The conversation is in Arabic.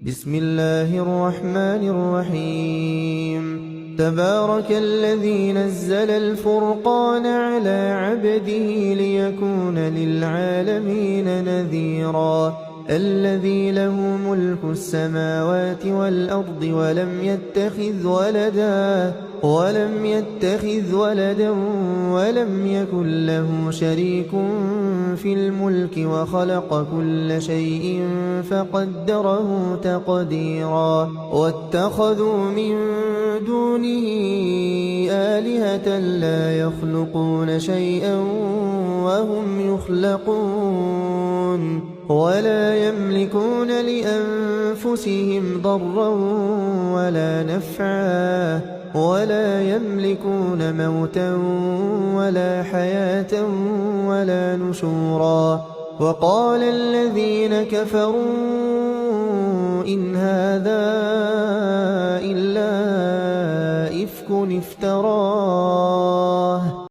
بسم الله الرحمن الرحيم تبارك الذي نزل الفرقان على عبده ليكون للعالمين نذيرا الذي له ملك السماوات والأرض ولم يتخذ ولدا ولم يكن له شريك في الملك وخلق كل شيء فقدره تقديرا واتخذوا من دونه آلهة لا يخلقون شيئا وهم يخلقون ولا يملكون لأنفسهم ضرا ولا نفعا ولا يملكون موتا ولا حياة ولا نشورا وقال الذين كفروا إن هذا إلا إفك افتراه